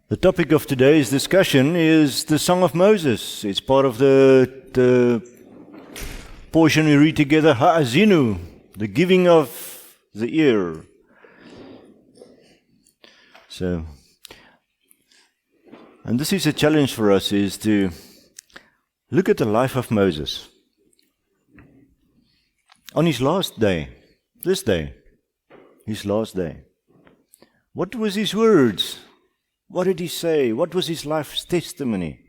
The topic of today's discussion is the Song of Moses. It's part of the portion we read together, Ha'azinu, the giving of the ear. And this is a challenge for us, is to look at the life of Moses. On his last day, this day, his last day, what was his words? What did he say? What was his life's testimony?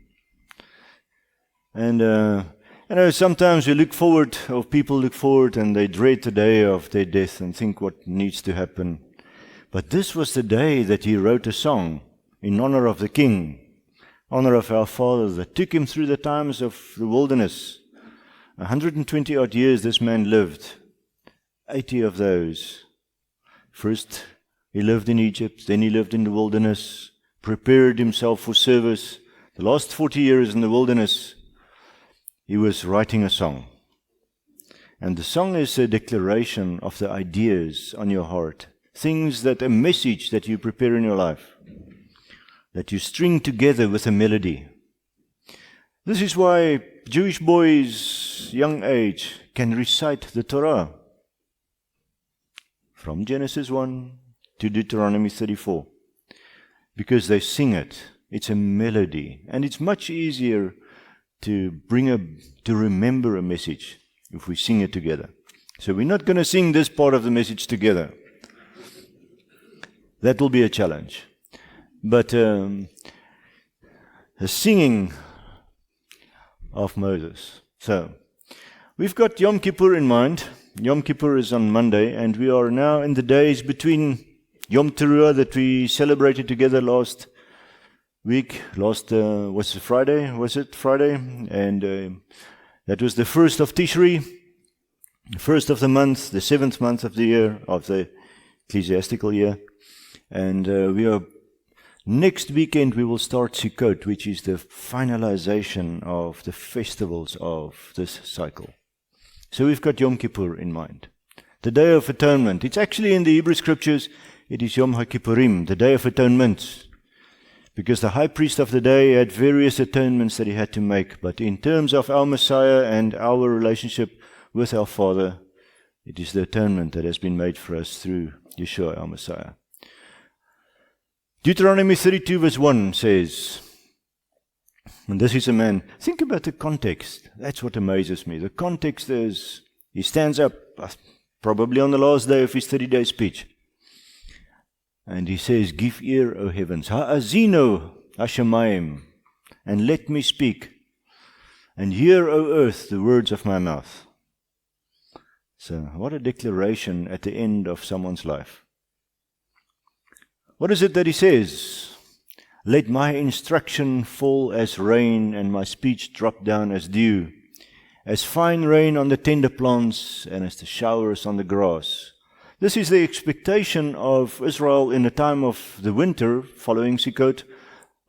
And sometimes we look forward, or people look forward, and they dread the day of their death and think what needs to happen. But this was the day that he wrote a song in honor of the king, honor of our father, that took him through the times of the wilderness. 120 odd years this man lived, 80 of those. First, he lived in Egypt, then he lived in the wilderness, prepared himself for service. The last 40 years in the wilderness, he was writing a song. And the song is a declaration of the ideas on your heart, things that, a message that you prepare in your life, that you string together with a melody. This is why Jewish boys, young age, can recite the Torah from Genesis 1 to Deuteronomy 34. Because they sing it. It's a melody. And it's much easier to remember a message if we sing it together. So we're not going to sing this part of the message together. That will be a challenge. But the singing of Moses. So, we've got Yom Kippur in mind. Yom Kippur is on Monday, and we are now in the days between Yom Teruah that we celebrated together last week. Was it Friday? And that was the first of Tishri, the first of the month, the 7th month of the year, of the ecclesiastical year. And next weekend we will start Sukkot, which is the finalization of the festivals of this cycle. So we've got Yom Kippur in mind. The Day of Atonement. It's actually in the Hebrew Scriptures, it is Yom HaKippurim, the Day of Atonement. Because the high priest of the day had various atonements that he had to make. But in terms of our Messiah and our relationship with our Father, it is the atonement that has been made for us through Yeshua, our Messiah. Deuteronomy 32 verse 1 says, and this is a man, think about the context. That's what amazes me. The context is, he stands up, probably on the last day of his 30-day speech. And he says, give ear, O heavens, ha'azino hashamayim, and let me speak. And hear, O earth, the words of my mouth. So, what a declaration at the end of someone's life. What is it that he says? Let my instruction fall as rain, and my speech drop down as dew, as fine rain on the tender plants, and as the showers on the grass. This is the expectation of Israel in the time of the winter, following Sukkot,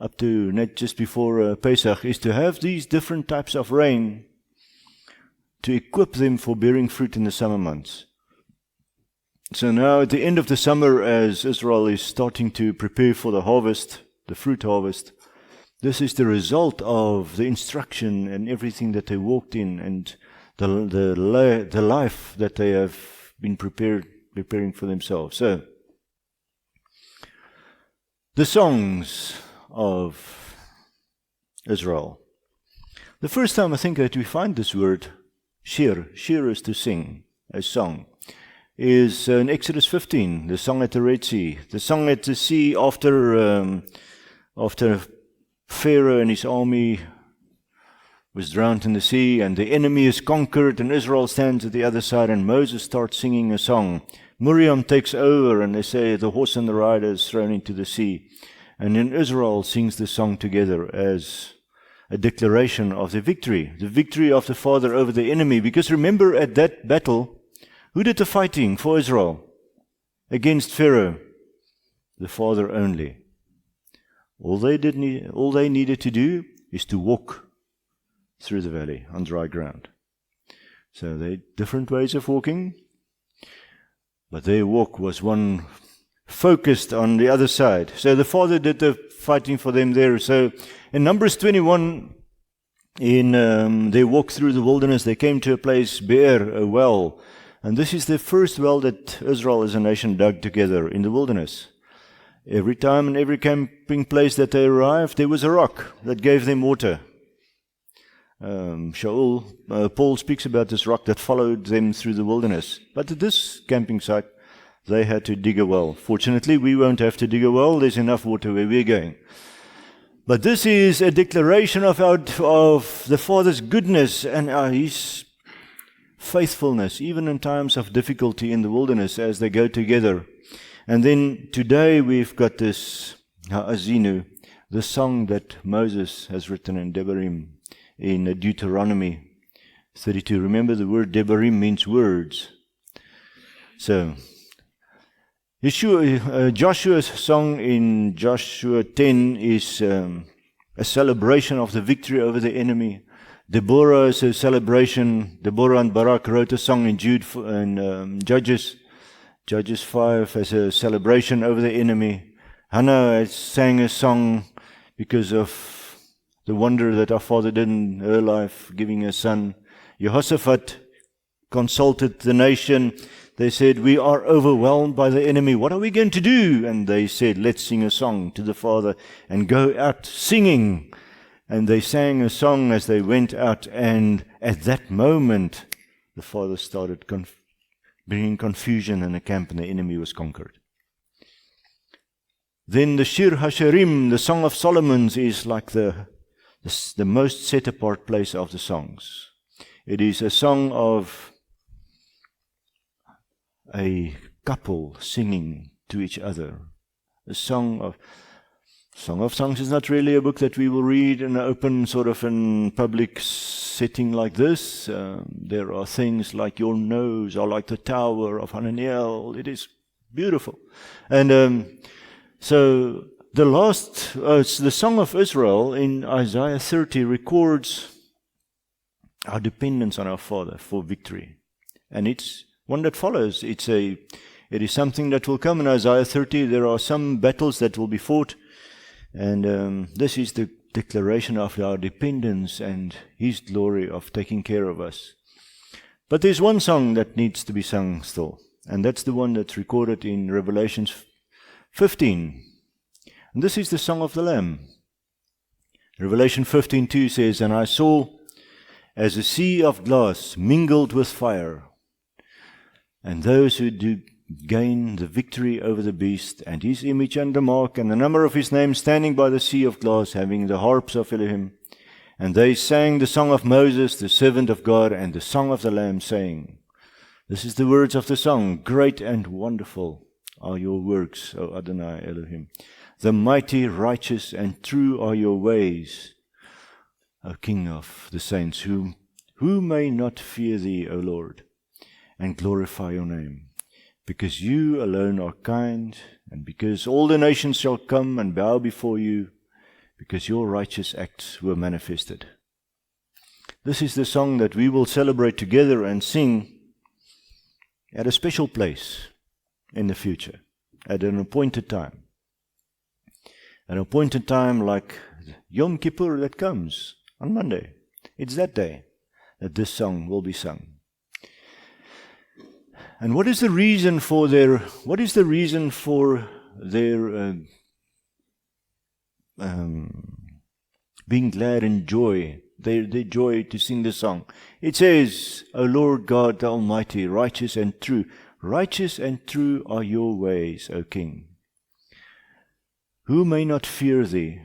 up to just before Pesach, is to have these different types of rain to equip them for bearing fruit in the summer months. So now at the end of the summer, as Israel is starting to prepare for the harvest, the fruit harvest, this is the result of the instruction and everything that they walked in, and the life that they have been preparing for themselves. So, the songs of Israel. The first time I think that we find this word, shir is to sing, a song, is in Exodus 15, the song at the Red Sea. The song at the sea after Pharaoh and his army was drowned in the sea, and the enemy is conquered, and Israel stands at the other side, and Moses starts singing a song. Miriam takes over, and they say the horse and the rider is thrown into the sea. And then Israel sings the song together as a declaration of the victory of the Father over the enemy. Because remember, at that battle, who did the fighting for Israel against Pharaoh? The Father only. All they needed to do is to walk through the valley on dry ground. So they had different ways of walking, but their walk was one focused on the other side. So the Father did the fighting for them there. So in Numbers 21, in their walk through the wilderness, they came to a place, Beer, a well. And this is the first well that Israel as a nation dug together in the wilderness. Every time in every camping place that they arrived, there was a rock that gave them water. Paul speaks about this rock that followed them through the wilderness. But at this camping site, they had to dig a well. Fortunately, we won't have to dig a well. There's enough water where we're going. But this is a declaration of the Father's goodness and His faithfulness, even in times of difficulty in the wilderness as they go together. And then today we've got this Ha'azinu, the song that Moses has written in Devarim, in Deuteronomy 32. Remember, the word Devarim means words. So, Joshua's song in Joshua 10 is a celebration of the victory over the enemy. Deborah is a celebration. Deborah and Barak wrote a song in Judges 5 as a celebration over the enemy. Hannah sang a song because of the wonder that our Father did in her life, giving her son. Jehoshaphat consulted the nation. They said, we are overwhelmed by the enemy. What are we going to do? And they said, let's sing a song to the Father and go out singing. And they sang a song as they went out. And at that moment, the Father started bringing confusion in the camp and the enemy was conquered. Then the Shir HaShirim, the Song of Solomon's, is like the most set apart place of the songs. It is a song of a couple singing to each other. A Song of Songs is not really a book that we will read in an open sort of in public setting like this. There are things like your nose or like the Tower of Hananiel. It is beautiful. And so the Song of Israel in Isaiah 30 records our dependence on our Father for victory. And it's one that follows. It is something that will come in Isaiah 30. There are some battles that will be fought. And this is the declaration of our dependence and His glory of taking care of us. But there's one song that needs to be sung still. And that's the one that's recorded in Revelation 15. And this is the Song of the Lamb. Revelation 15:2 says, and I saw as a sea of glass mingled with fire, and those who do gain the victory over the beast, and his image and the mark, and the number of his name, standing by the sea of glass, having the harps of Elohim. And they sang the song of Moses, the servant of God, and the song of the Lamb, saying, this is the words of the song, great and wonderful are your works, O Adonai Elohim. The mighty, righteous, and true are your ways, O King of the saints. Who may not fear thee, O Lord, and glorify your name? Because you alone are kind, and because all the nations shall come and bow before you, because your righteous acts were manifested. This is the song that we will celebrate together and sing at a special place in the future, at an appointed time. An appointed time like Yom Kippur that comes on Monday. It's that day that this song will be sung. And what is the reason for their being glad and joy, their joy to sing the song? It says, O Lord God Almighty, righteous and true. Righteous and true are your ways, O King. Who may not fear thee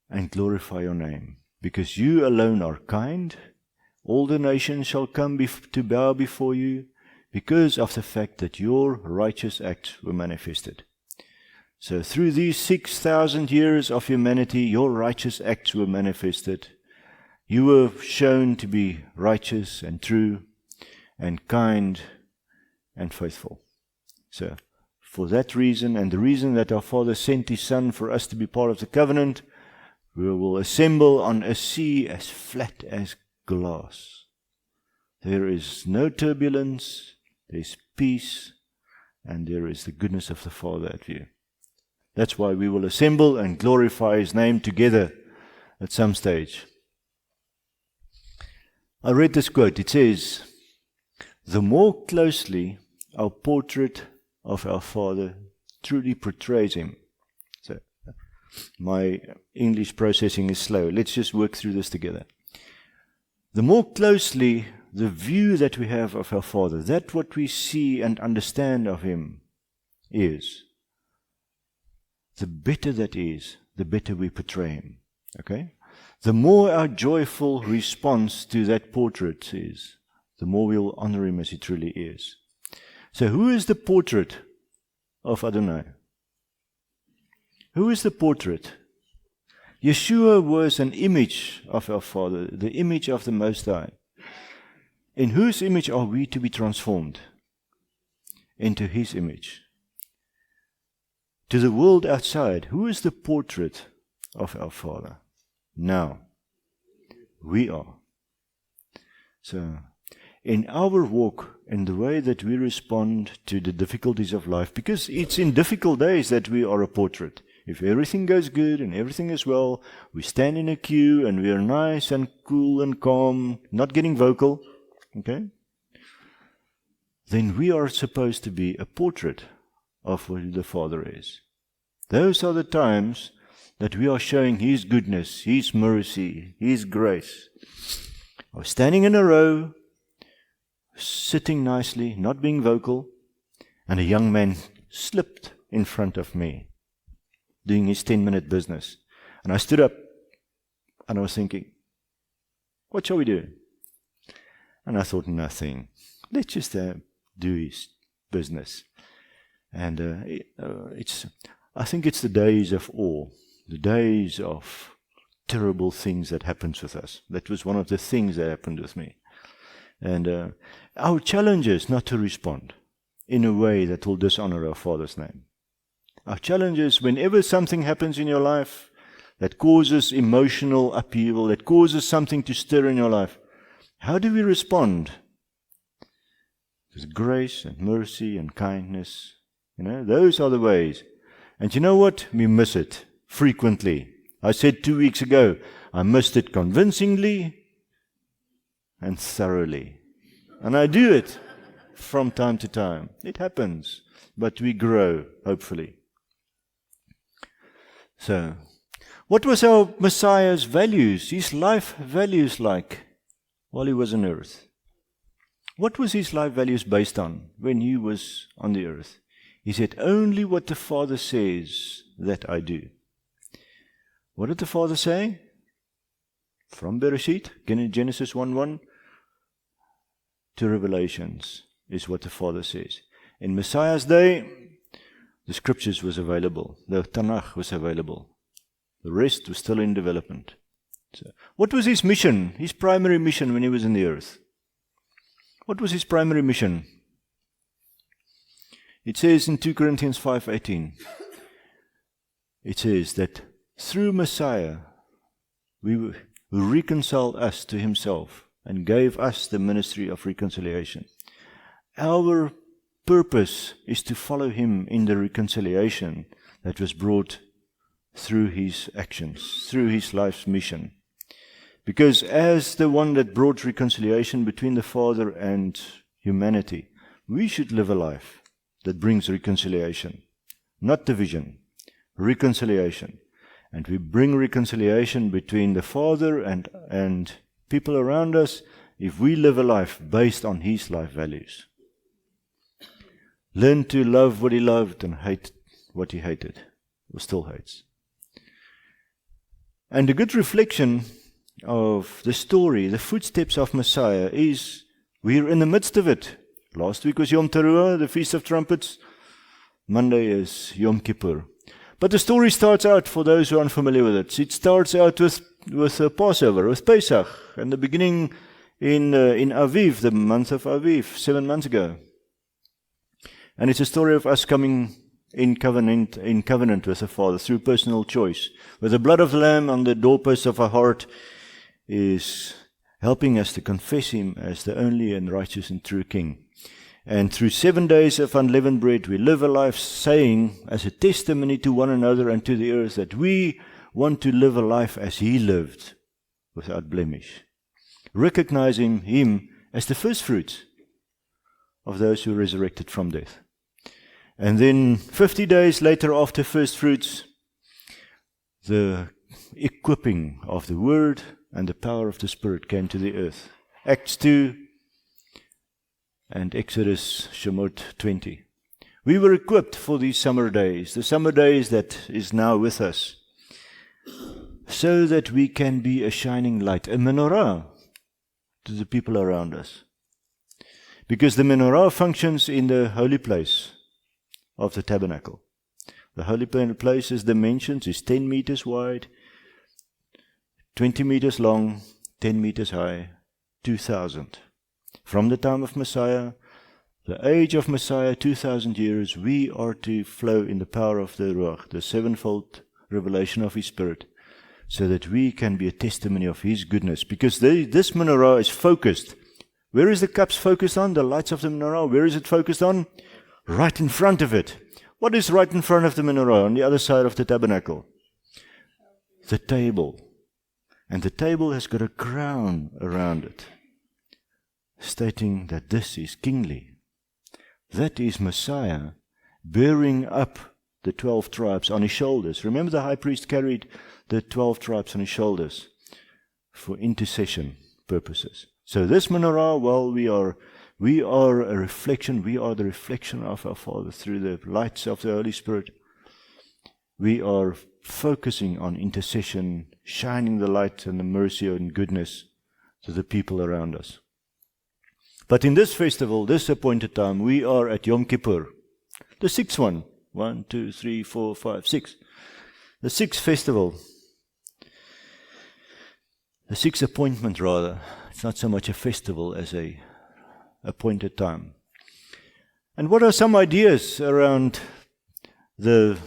and glorify your name? Because you alone are kind, all the nations shall come to bow before you, because of the fact that your righteous acts were manifested. So through these 6,000 years of humanity, your righteous acts were manifested. You were shown to be righteous and true and kind and faithful. So for that reason, and the reason that our Father sent His Son for us to be part of the covenant, we will assemble on a sea as flat as glass. There is no turbulence, there is peace, and there is the goodness of the Father at view. That's why we will assemble and glorify His name together at some stage. I read this quote. It says, "The more closely our portrait of our Father truly portrays Him." So, my English processing is slow. Let's just work through this together. The more closely the view that we have of our Father, that what we see and understand of Him is, the better that is, the better we portray Him. Okay? The more our joyful response to that portrait is, the more we will honor Him as He truly is. So who is the portrait of Adonai? Who is the portrait? Yeshua was an image of our Father, the image of the Most High. In whose image are we to be transformed? Into His image. To the world outside, who is the portrait of our Father? Now, we are. So, in our walk, in the way that we respond to the difficulties of life, because it's in difficult days that we are a portrait. If everything goes good and everything is well, we stand in a queue and we are nice and cool and calm, not getting vocal, okay? Then we are supposed to be a portrait of who the Father is. Those are the times that we are showing His goodness, His mercy, His grace. I was standing in a row, sitting nicely, not being vocal, and a young man slipped in front of me, doing his 10-minute business. And I stood up, and I was thinking, what shall we do? And I thought, nothing. Let's just do his business. And I think it's the days of awe, the days of terrible things that happens with us. That was one of the things that happened with me. And our challenge is not to respond in a way that will dishonor our Father's name. Our challenge is whenever something happens in your life that causes emotional upheaval, that causes something to stir in your life, how do we respond? With grace and mercy and kindness. Those are the ways. And you know what? We miss it frequently. I said 2 weeks ago, I missed it convincingly and thoroughly. And I do it from time to time. It happens. But we grow, hopefully. So, what was our Messiah's values, His life values like while He was on earth? What was His life values based on when He was on the earth? He said, only what the Father says that I do. What did the Father say? From Bereshit, Genesis 1:1, to Revelations is what the Father says. In Messiah's day, the Scriptures was available. The Tanakh was available. The rest was still in development. So, what was His mission, His primary mission when He was in the earth? What was His primary mission? It says in 2 Corinthians 5:18, it says that through Messiah, who reconciled us to Himself and gave us the ministry of reconciliation. Our purpose is to follow Him in the reconciliation that was brought through His actions, through His life's mission. Because as the one that brought reconciliation between the Father and humanity, we should live a life that brings reconciliation, not division, reconciliation. And we bring reconciliation between the Father and people around us if we live a life based on His life values. Learn to love what He loved and hate what He hated, or still hates. And a good reflection of the story, the footsteps of Messiah, is we're in the midst of it. Last week was Yom Teruah, the Feast of Trumpets. Monday is Yom Kippur. But the story starts out, for those who are unfamiliar with it, it starts out with Passover, with Pesach, and the beginning in Aviv, the month of Aviv, 7 months ago. And it's a story of us coming in covenant with the Father through personal choice, where the blood of the Lamb on the doorposts of our heart is helping us to confess Him as the only and righteous and true King. And through 7 days of unleavened bread, we live a life saying, as a testimony to one another and to the earth, that we want to live a life as He lived, without blemish, recognizing Him as the first fruits of those who resurrected from death. And then 50 days later, after first fruits, the equipping of the Word and the power of the Spirit came to the earth. Acts 2 and Exodus Shemot 20. We were equipped for these summer days, the summer days that is now with us, so that we can be a shining light, a menorah to the people around us. Because the menorah functions in the holy place of the tabernacle. The holy place's dimensions is 10 meters wide, 20 meters long, 10 meters high, 2,000. From the time of Messiah, the age of Messiah, 2,000 years, we are to flow in the power of the Ruach, the sevenfold revelation of His Spirit, so that we can be a testimony of His goodness. Because this menorah is focused. Where is the cups focused on? The lights of the menorah. Where is it focused on? Right in front of it. What is right in front of the menorah on the other side of the tabernacle? The table. And the table has got a crown around it, stating that this is kingly. That is Messiah bearing up the 12 tribes on His shoulders. Remember, the high priest carried the 12 tribes on his shoulders for intercession purposes. So this menorah, well, we are a reflection, we are the reflection of our Father through the lights of the Holy Spirit. We are focusing on intercession, shining the light and the mercy and goodness to the people around us. But in this festival, this appointed time, we are at Yom Kippur, the sixth one. 1, 2, 3, 4, 5, 6. The sixth festival. The sixth appointment, rather. It's not so much a festival as a appointed time. And what are some ideas around the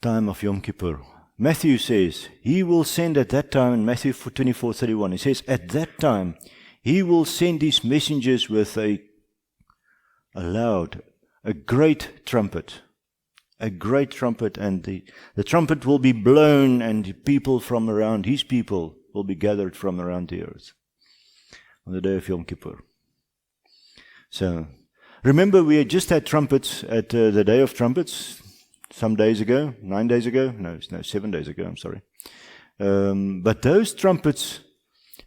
time of Yom Kippur? Matthew says, He will send at that time, in Matthew 24:31, He says, at that time, He will send His messengers with a great trumpet. A great trumpet, and the trumpet will be blown, and people from around, His people, will be gathered from around the earth on the day of Yom Kippur. So, remember, we had just had trumpets at the Day of Trumpets some days ago, 9 days ago, no, 7 days ago, I'm sorry. But those trumpets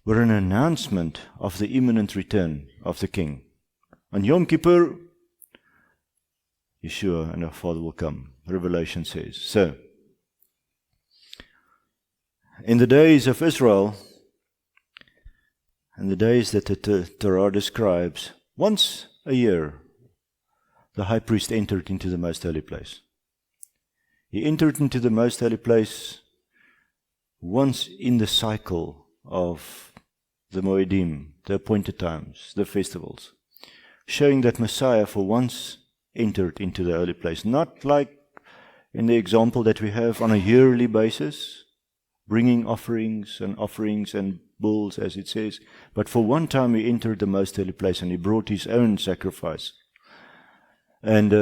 were an announcement of the imminent return of the King. On Yom Kippur, Yeshua and our Father will come, Revelation says. So, in the days of Israel, and the days that the Torah describes, once a year, the high priest entered into the most holy place. He entered into the most holy place once in the cycle of the Moedim, the appointed times, the festivals, showing that Messiah for once entered into the holy place. Not like in the example that we have on a yearly basis, bringing offerings and bulls, as it says, but for one time He entered the most holy place and He brought His own sacrifice. And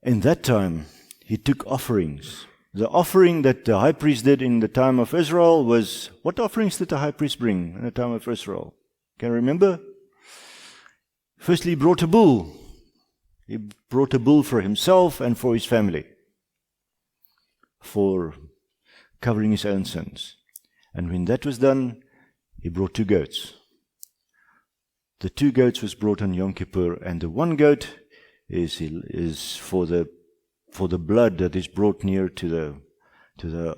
in that time, He took offerings. The offering that the high priest did in the time of Israel was, what offerings did the high priest bring in the time of Israel? Can you remember? Firstly, he brought a bull. He brought a bull for himself and for his family, for covering his own sins. And when that was done, he brought 2 goats. The 2 goats was brought on Yom Kippur, and the 1 goat is for the blood that is brought near to the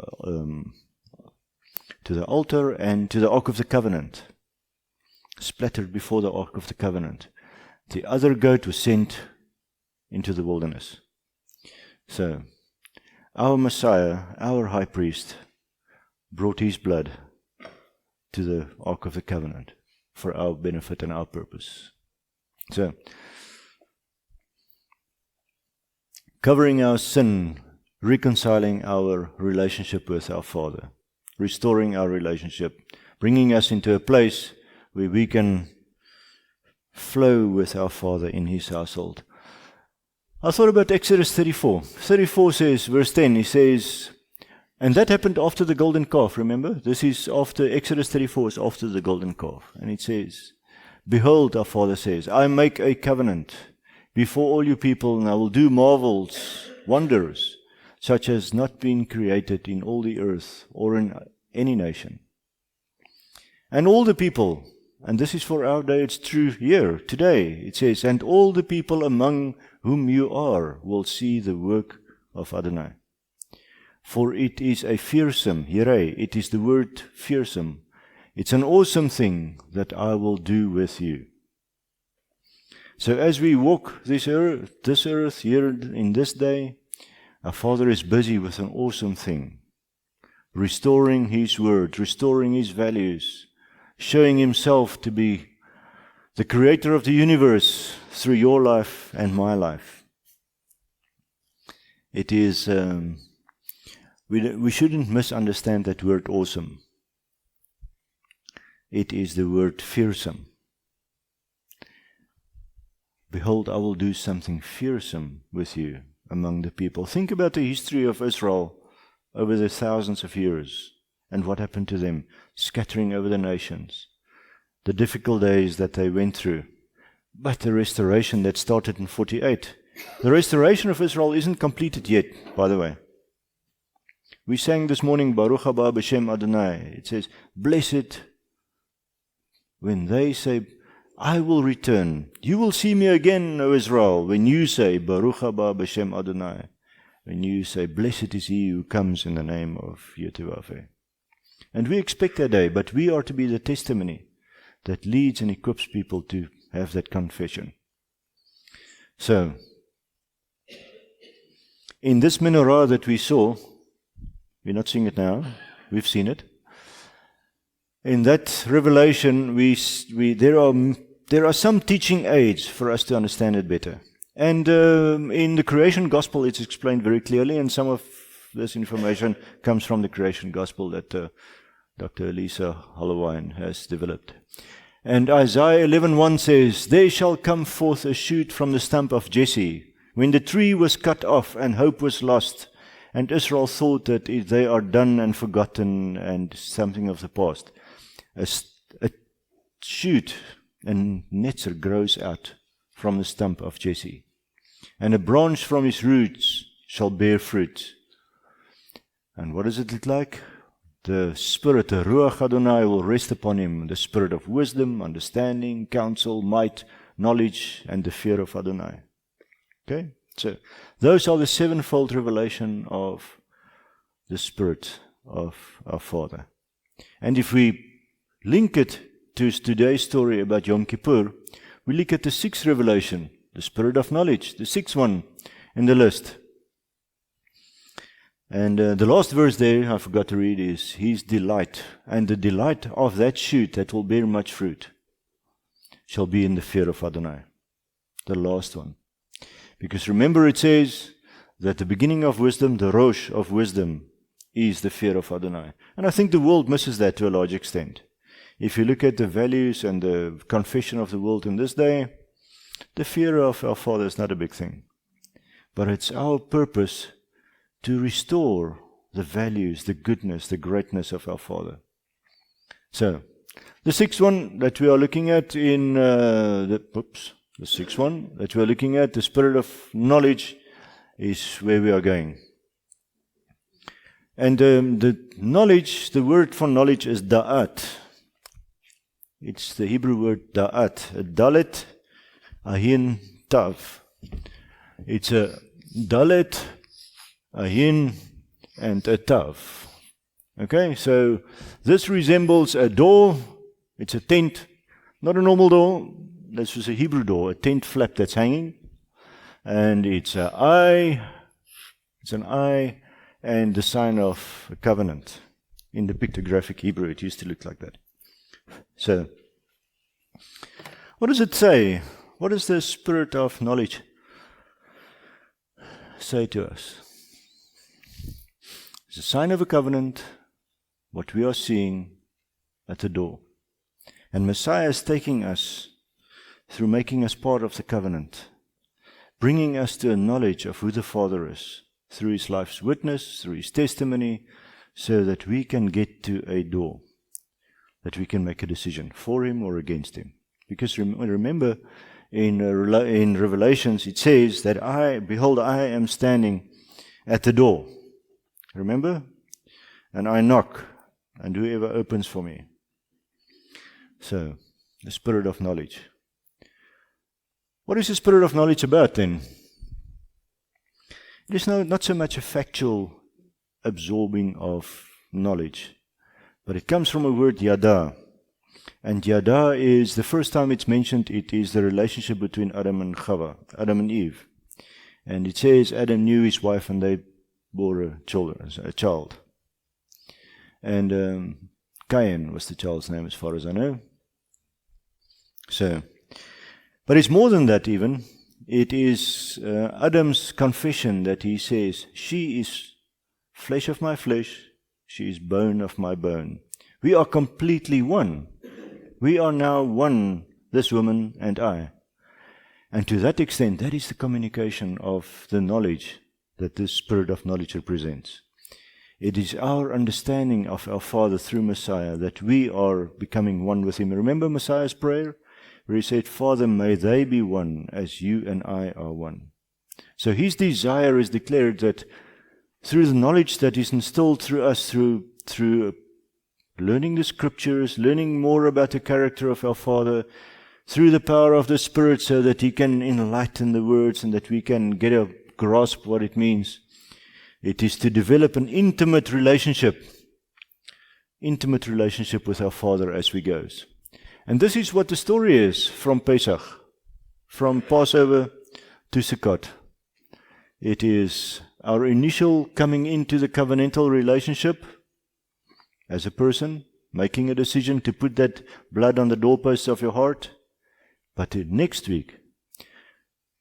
altar and to the Ark of the Covenant, splattered before the Ark of the Covenant. The other goat was sent into the wilderness. So, our Messiah, our high priest, brought his blood to the Ark of the Covenant for our benefit and our purpose. So, covering our sin, reconciling our relationship with our Father, restoring our relationship, bringing us into a place where we can flow with our Father in His household. I thought about Exodus 34. 34 says, verse 10, he says, and that happened after the golden calf, remember? This is after, Exodus 34 is after the golden calf. And it says, behold, our Father says, I make a covenant before all you people, and I will do marvels, wonders, such as not been created in all the earth or in any nation. And all the people, and this is for our day, it's true here, today, it says, and all the people among whom you are will see the work of Adonai. For it is a fearsome, Yireh, it is the word fearsome. It's an awesome thing that I will do with you. So as we walk this earth here in this day, our Father is busy with an awesome thing. Restoring His word, restoring His values, showing Himself to be the creator of the universe through your life and my life. It is, we shouldn't misunderstand that word awesome. It is the word fearsome. Behold, I will do something fearsome with you among the people. Think about the history of Israel over the thousands of years and what happened to them, scattering over the nations, the difficult days that they went through, but the restoration that started in 48. The restoration of Israel isn't completed yet, by the way. We sang this morning, Baruch haba b'shem Adonai. It says, blessed when they say, I will return. You will see me again, O Israel, when you say, Baruch haba b'shem Adonai. When you say, blessed is he who comes in the name of Yehovah. And we expect that day, but we are to be the testimony that leads and equips people to have that confession. So, in this menorah that we saw, we're not seeing it now, we've seen it. In that revelation, there are some teaching aids for us to understand it better. And in the creation gospel, it's explained very clearly, and some of this information comes from the creation gospel that Dr. Elisa Hollowine has developed. And Isaiah 11:1 says, there shall come forth a shoot from the stump of Jesse, when the tree was cut off and hope was lost, and Israel thought that they are done and forgotten and something of the past. A shoot, and netzer grows out from the stump of Jesse, and a branch from his roots shall bear fruit. And what does it look like? The Spirit, the Ruach Adonai, will rest upon him, the spirit of wisdom, understanding, counsel, might, knowledge, and the fear of Adonai. Okay? So, those are the sevenfold revelation of the Spirit of our Father. And if we link it to today's story about Yom Kippur, we look at the sixth revelation, the Spirit of knowledge, the sixth one in the list. And the last verse there, I forgot to read, is His delight. And the delight of that shoot that will bear much fruit shall be in the fear of Adonai. The last one. Because remember it says that the beginning of wisdom, the rosh of wisdom, is the fear of Adonai. And I think the world misses that to a large extent. If you look at the values and the confession of the world in this day, the fear of our Father is not a big thing. But it's our purpose to restore the values, the goodness, the greatness of our Father. So, the sixth one that we are looking at in the sixth one that we are looking at, the Spirit of knowledge, is where we are going. And the knowledge, the word for knowledge is da'at. It's the Hebrew word da'at. Dalet, ahin, tav. It's a dalet, ahin, and a tav. Okay, so this resembles a door. It's a tent, not a normal door. This is a Hebrew door, a tent flap that's hanging. And it's an eye, and the sign of a covenant. In the pictographic Hebrew, it used to look like that. So, what does it say? What does the Spirit of knowledge say to us? It's a sign of a covenant, what we are seeing, at the door. And Messiah is taking us through making us part of the covenant, bringing us to a knowledge of who the Father is, through His life's witness, through His testimony, so that we can get to a door, that we can make a decision for Him or against Him. Because remember, in Revelations, it says that behold, I am standing at the door. Remember? And I knock, and whoever opens for me. So, the spirit of knowledge. What is the spirit of knowledge about then? It is not so much a factual absorbing of knowledge, but it comes from a word yada. And yada is, the first time it's mentioned, it is the relationship between Adam and Chava, Adam and Eve. And it says Adam knew his wife and they bore a child. And Cain was the child's name as far as I know. So, but it's more than that even. It is Adam's confession that he says, she is flesh of my flesh, she is bone of my bone. We are completely one. We are now one, this woman and I. And to that extent, that is the communication of the knowledge that this spirit of knowledge represents. It is our understanding of our Father through Messiah that we are becoming one with Him. Remember Messiah's prayer? Where He said, Father, may they be one as you and I are one. So His desire is declared that through the knowledge that is instilled through us, through learning the Scriptures, learning more about the character of our Father, through the power of the Spirit so that He can enlighten the words and that we can get a grasp what it means. It is to develop an intimate relationship with our Father as we go. And this is what the story is from Pesach, from Passover to Sukkot. It is our initial coming into the covenantal relationship as a person, making a decision to put that blood on the doorposts of your heart. But next week,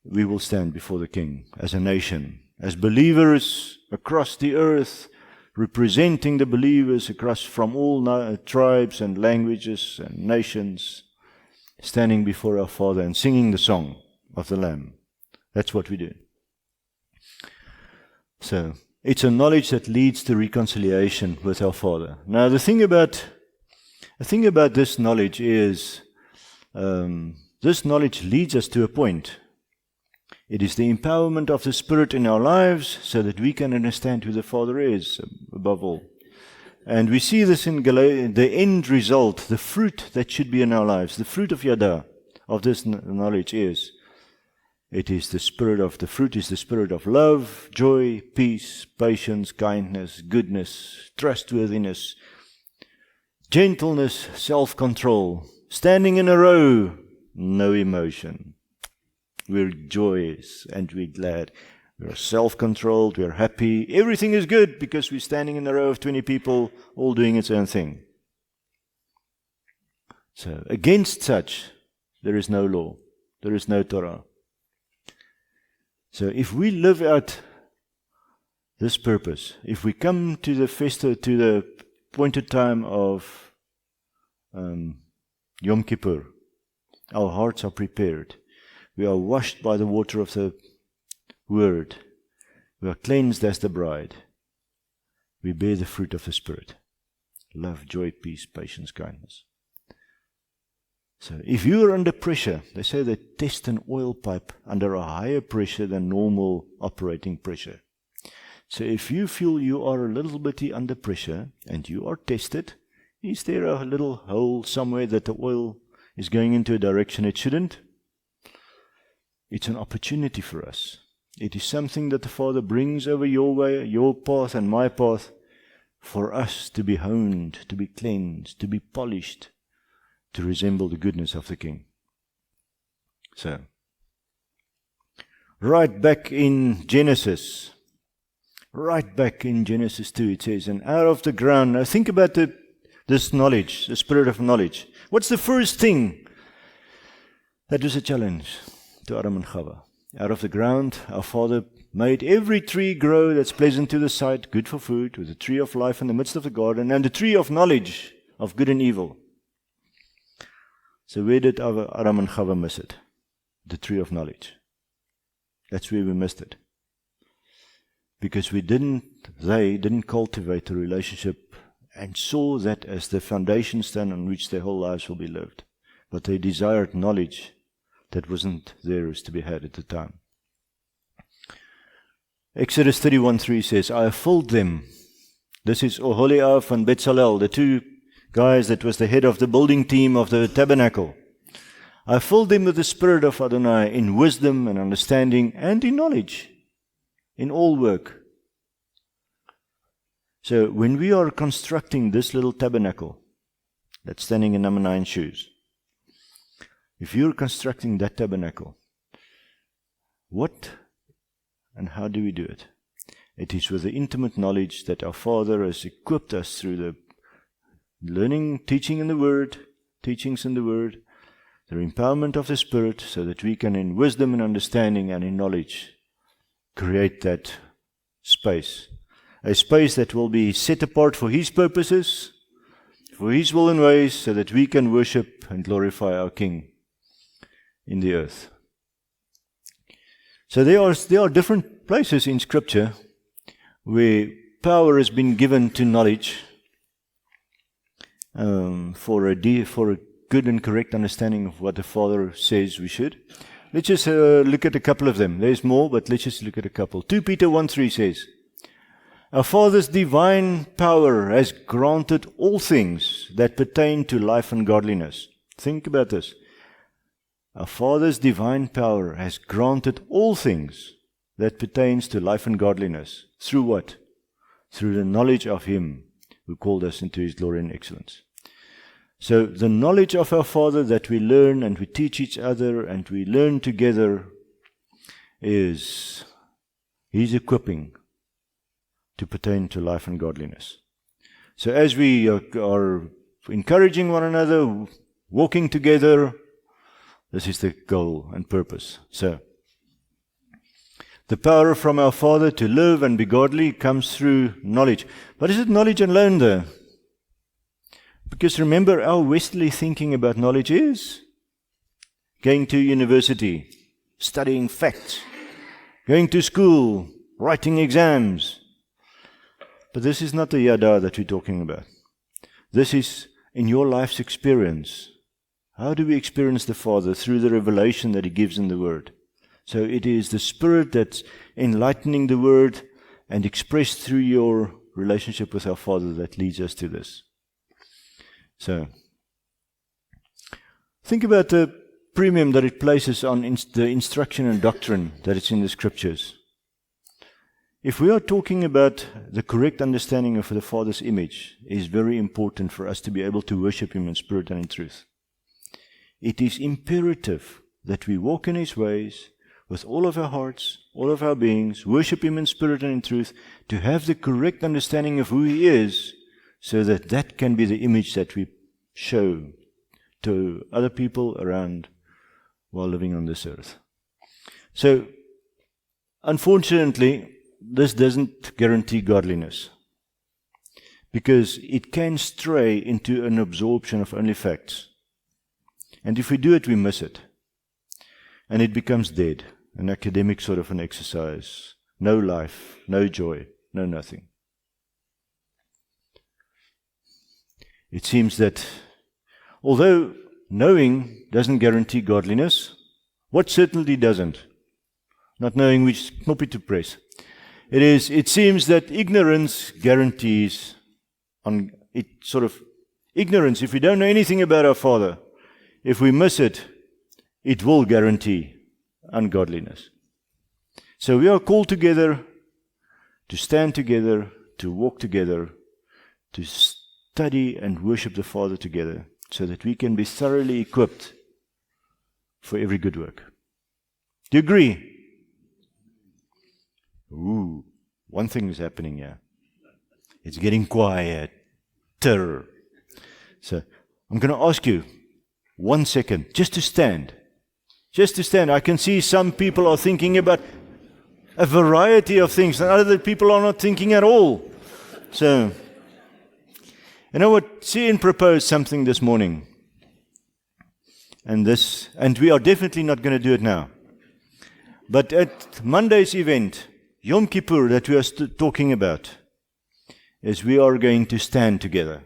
we will stand before the King as a nation, as believers across the earth, representing the believers across from all tribes and languages and nations, standing before our Father and singing the song of the Lamb. That's what we do. So, it's a knowledge that leads to reconciliation with our Father. Now, the thing about this knowledge is, this knowledge leads us to a point. It is the empowerment of the Spirit in our lives so that we can understand who the Father is, above all. And we see this in the end result, the fruit that should be in our lives. The fruit of Yada, of this knowledge is, the fruit is the spirit of love, joy, peace, patience, kindness, goodness, trustworthiness, gentleness, self-control, standing in a row, no emotion. We're joyous and we're glad. We're self-controlled, we're happy. Everything is good because we're standing in a row of 20 people all doing its own thing. So, against such, there is no law. There is no Torah. So, if we live out this purpose, if we come to the appointed time of Yom Kippur, our hearts are prepared. We are washed by the water of the Word. We are cleansed as the bride. We bear the fruit of the Spirit. Love, joy, peace, patience, kindness. So if you are under pressure, they say they test an oil pipe under a higher pressure than normal operating pressure. So if you feel you are a little bit under pressure and you are tested, is there a little hole somewhere that the oil is going into a direction it shouldn't? It's an opportunity for us. It is something that the Father brings over your way, your path and my path, for us to be honed, to be cleansed, to be polished, to resemble the goodness of the King. So, right back in Genesis 2, it says, and out of the ground, now think about this knowledge, the spirit of knowledge. What's the first thing that was a challenge to Adam and Chava? Out of the ground, our Father made every tree grow that's pleasant to the sight, good for food, with the tree of life in the midst of the garden, and the tree of knowledge of good and evil. So where did Adam and Chava miss it? The tree of knowledge. That's where we missed it. Because they didn't cultivate a relationship and saw that as the foundation stone on which their whole lives will be lived. But they desired knowledge that wasn't theirs to be had at the time. Exodus 31:3 says, I have filled them. This is Oholiab and Bezalel, the two guys that was the head of the building team of the tabernacle. I filled them with the Spirit of Adonai in wisdom and understanding and in knowledge, in all work. So when we are constructing this little tabernacle that's standing in number 9 shoes, if you're constructing that tabernacle, what and how do we do it? It is with the intimate knowledge that our Father has equipped us through the learning, teachings in the Word, the empowerment of the Spirit, so that we can, in wisdom and understanding and in knowledge, create that space. A space that will be set apart for His purposes, for His will and ways, so that we can worship and glorify our King in the earth. So there are different places in Scripture where power has been given to knowledge for a good and correct understanding of what the Father says we should. Let's just look at a couple of them. There's more, but let's just look at a couple. 2 Peter 1:3 says, Our Father's divine power has granted all things that pertain to life and godliness. Think about this. Our Father's divine power has granted all things that pertains to life and godliness. Through what? Through the knowledge of Him who called us into His glory and excellence. So the knowledge of our Father that we learn and we teach each other and we learn together is His equipping to pertain to life and godliness. So as we are encouraging one another, walking together, this is the goal and purpose. So, the power from our Father to live and be godly comes through knowledge. But is it knowledge alone though? Because remember, our Westerly thinking about knowledge is going to university, studying facts, going to school, writing exams. But this is not the yada that we're talking about. This is in your life's experience. How do we experience the Father? Through the revelation that He gives in the Word. So it is the Spirit that's enlightening the Word and expressed through your relationship with our Father that leads us to this. So, think about the premium that it places on the instruction and doctrine that it's in the Scriptures. If we are talking about the correct understanding of the Father's image, it is very important for us to be able to worship Him in spirit and in truth. It is imperative that we walk in His ways with all of our hearts, all of our beings, worship Him in spirit and in truth, to have the correct understanding of who He is, so that that can be the image that we show to other people around while living on this earth. So, unfortunately, this doesn't guarantee godliness, because it can stray into an absorption of only facts. And if we do it, we miss it. And it becomes dead, an academic sort of an exercise. No life, no joy, no nothing. It seems that although knowing doesn't guarantee godliness, what certainly doesn't? Not knowing which knoppy to press. It seems that ignorance guarantees ignorance. If we don't know anything about our Father, if we miss it, it will guarantee ungodliness. So we are called together to stand together, to walk together, to study and worship the Father together, so that we can be thoroughly equipped for every good work. Do you agree? Ooh, one thing is happening here. It's getting quieter. So I'm going to ask you 1 second, just to stand. Just to stand. I can see some people are thinking about a variety of things, and other people are not thinking at all. So, You know what? CN proposed something this morning. And we are definitely not going to do it now. But at Monday's event, Yom Kippur, that we are talking about, is we are going to stand together.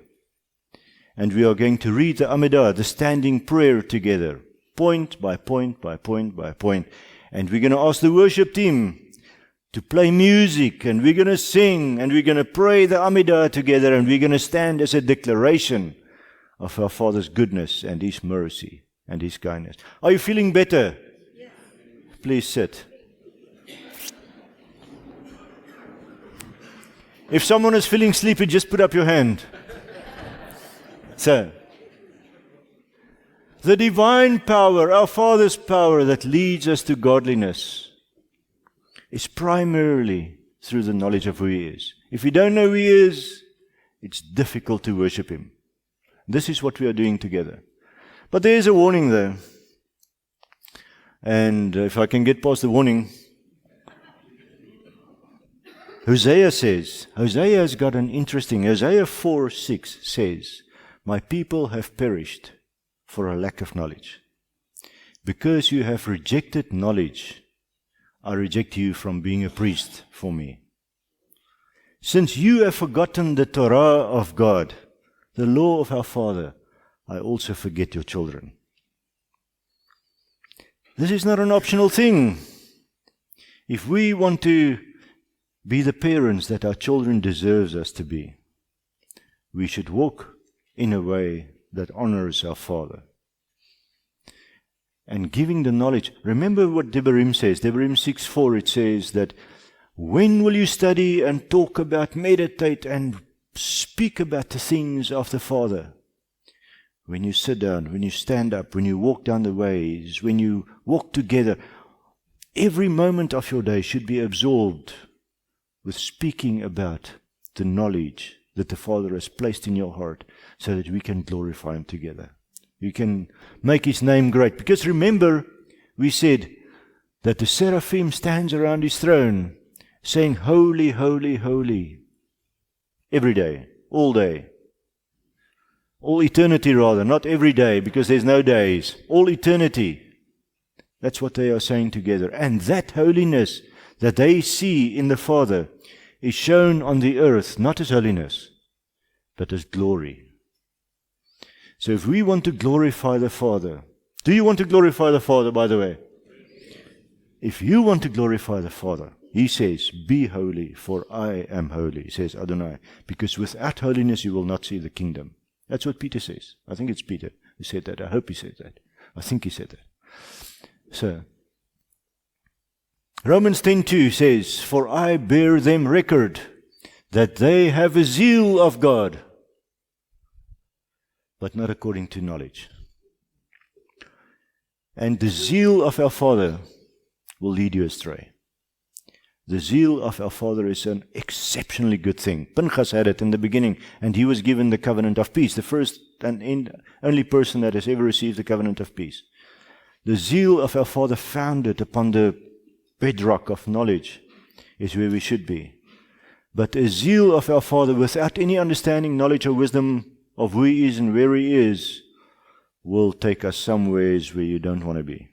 And we are going to read the Amidah, the standing prayer together, point by point by point by point. And we're going to ask the worship team to play music, and we're going to sing, and we're going to pray the Amidah together, and we're going to stand as a declaration of our Father's goodness and His mercy and His kindness. Are you feeling better? Yes. Please sit. If someone is feeling sleepy, just put up your hand. So, the divine power, our Father's power that leads us to godliness, is primarily through the knowledge of who He is. If we don't know who He is, it's difficult to worship Him. This is what we are doing together. But there is a warning though. And if I can get past the warning, Hosea has got an interesting, Hosea 4:6 says, "My people have perished for a lack of knowledge. Because you have rejected knowledge, I reject you from being a priest for me. Since you have forgotten the Torah of God, the law of our Father, I also forget your children." This is not an optional thing. If we want to be the parents that our children deserve us to be, we should walk in a way that honors our Father. And giving the knowledge. Remember what Devarim says. Devarim 6:4, it says that when will you study and talk about, meditate and speak about the things of the Father? When you sit down, when you stand up, when you walk down the ways, when you walk together. Every moment of your day should be absorbed with speaking about the knowledge that the Father has placed in your heart so that we can glorify Him together. You can make His name great. Because remember, we said that the seraphim stands around His throne saying, "Holy, holy, holy," every day, all day. All eternity rather, not every day, because there's no days. All eternity. That's what they are saying together. And that holiness that they see in the Father is shown on the earth, not as holiness, but as glory. So if we want to glorify the Father, do you want to glorify the Father, by the way? If you want to glorify the Father, He says, "Be holy, for I am holy," says Adonai. Because without holiness you will not see the kingdom. That's what Peter says. I think it's Peter who said that. I hope he said that. I think he said that. So, Romans 10:2 says, "For I bear them record that they have a zeal of God, but not according to knowledge." And the zeal of our Father will lead you astray. The zeal of our Father is an exceptionally good thing. Pinchas had it in the beginning, and he was given the covenant of peace, the first and only person that has ever received the covenant of peace. The zeal of our Father, founded upon the bedrock of knowledge, is where we should be. But a zeal of our Father without any understanding, knowledge, or wisdom of who He is and where He is will take us somewheres where you don't want to be.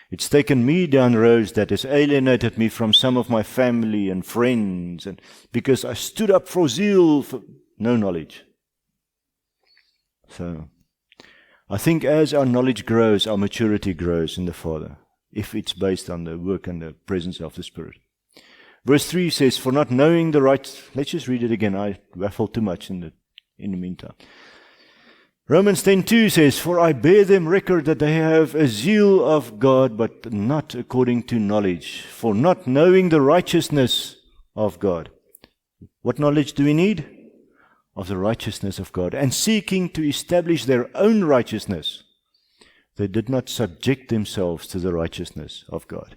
It's taken me down roads that has alienated me from some of my family and friends, and because I stood up for zeal, for no knowledge. So, I think as our knowledge grows, our maturity grows in the Father, if it's based on the work and the presence of the Spirit. Verse 3 says, "For not knowing the right..." Let's just read it again. I waffled too much in the meantime. Romans 10:2 says, "For I bear them record that they have a zeal of God, but not according to knowledge. For not knowing the righteousness of God." What knowledge do we need? Of the righteousness of God. "And seeking to establish their own righteousness, they did not subject themselves to the righteousness of God."